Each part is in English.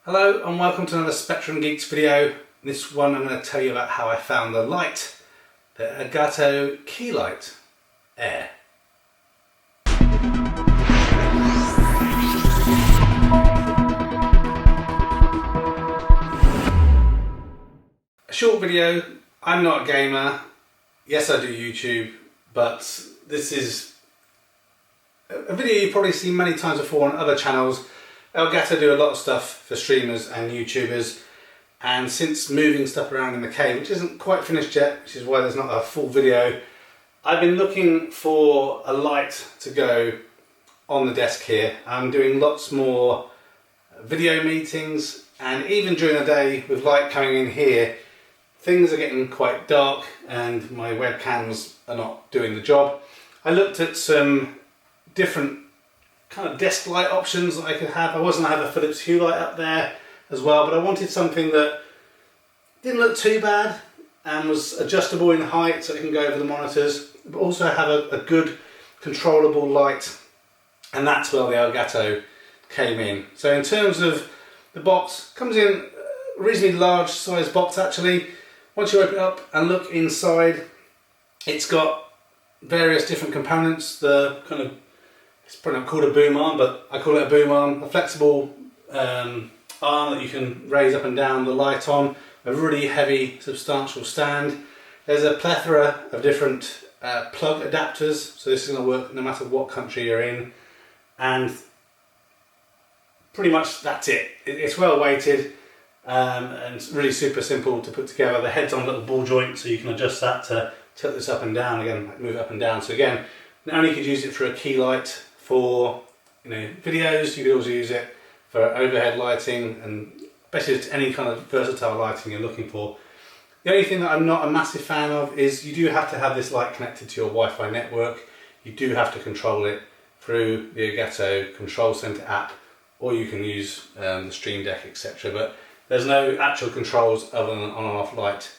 Hello and welcome to another Spectrum Geeks video. In this one I'm going to tell you about how I found the light, the Elgato Key Light Air. A short video. I'm not a gamer. Yes, I do YouTube, but this is a video you've probably seen many times before on other channels. Elgato do a lot of stuff for streamers and YouTubers, and since moving stuff around in the cave, which isn't quite finished yet, which is why there's not a full video, I've been looking for a light to go on the desk here. I'm doing lots more video meetings, and even during the day with light coming in here, things are getting quite dark and my webcams are not doing the job. I looked at some different kind of desk light options that I could have. I was going to have a Philips Hue light up there as well, but I wanted something that didn't look too bad and was adjustable in height so it can go over the monitors, but also have a good controllable light, and that's where the Elgato came in. So in terms of the box, comes in a reasonably large size box actually. Once you open it up and look inside, it's got various different components. The kind of, it's probably not called a boom arm, but I call it a boom arm. A flexible arm that you can raise up and down the light on. A really heavy, substantial stand. There's a plethora of different plug adapters, so this is going to work no matter what country you're in. And pretty much that's it. It's well weighted and it's really super simple to put together. The head's on a little ball joint, so you can adjust that to tilt this up and down again, move it up and down. So again, not only could you use it for a key light for videos, you could also use it for overhead lighting and basically just any kind of versatile lighting you're looking for. The only thing that I'm not a massive fan of is you do have to have this light connected to your Wi-Fi network. You do have to control it through the Elgato Control Center app, or you can use the Stream Deck, etc. But there's no actual controls other than on and off light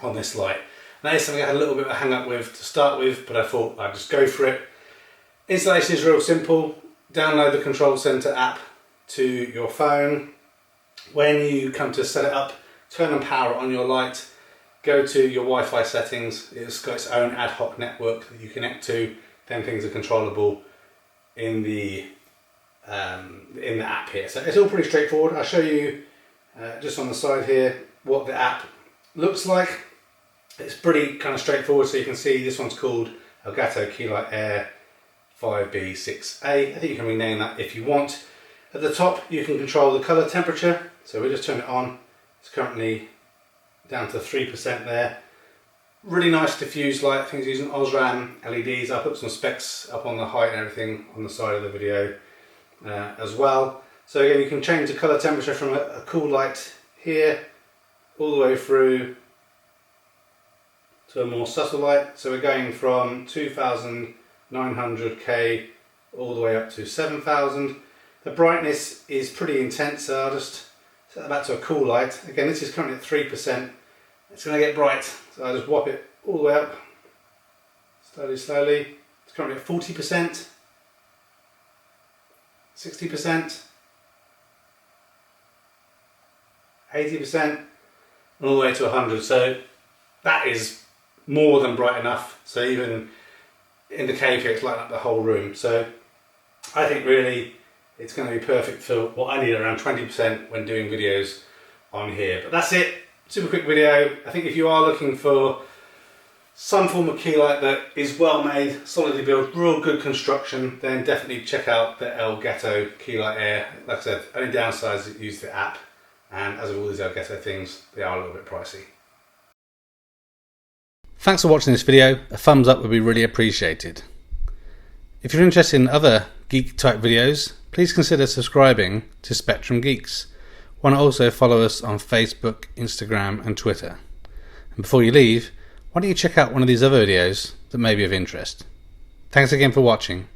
on this light. That is something I had a little bit of a hang up with to start with, but I thought I'd just go for it. Installation is real simple. Download the Control Center app to your phone. When you come to set it up, turn on power on your light, go to your Wi-Fi settings. It's got its own ad hoc network that you connect to. Then things are controllable in the app here. So it's all pretty straightforward. I'll show you just on the side here what the app looks like. It's pretty kind of straightforward, so you can see this one's called Elgato Key Light Air 5B6A. I think you can rename that if you want. At the top you can control the colour temperature, so we just turn it on. It's currently down to 3% there. Really nice diffused light. I think it's using Osram LEDs. I'll put some specs up on the height and everything on the side of the video as well. So again, you can change the colour temperature from a cool light here all the way through to a more subtle light. So we're going from 2900K all the way up to 7000. The brightness is pretty intense, so I'll just set that back to a cool light. Again, this is currently at 3%. It's going to get bright, so I'll just whop it all the way up, slowly. It's currently at 40%, 60%, 80%, and all the way to 100. So that is more than bright enough, so even in the cave here it's lighting up the whole room. So I think really it's going to be perfect for what I need, around 20% when doing videos on here. But that's it, super quick video. I think if you are looking for some form of key light that is well made, solidly built, real good construction, then definitely check out the Elgato Key Light Air. Like I said, only downside is use the app, and as with all these Elgato things, they are a little bit pricey. Thanks for watching this video. A thumbs up would be really appreciated. If you're interested in other geek type videos, please consider subscribing to Spectrum Geeks. Why not also follow us on Facebook, Instagram and Twitter. And before you leave, why don't you check out one of these other videos that may be of interest. Thanks again for watching.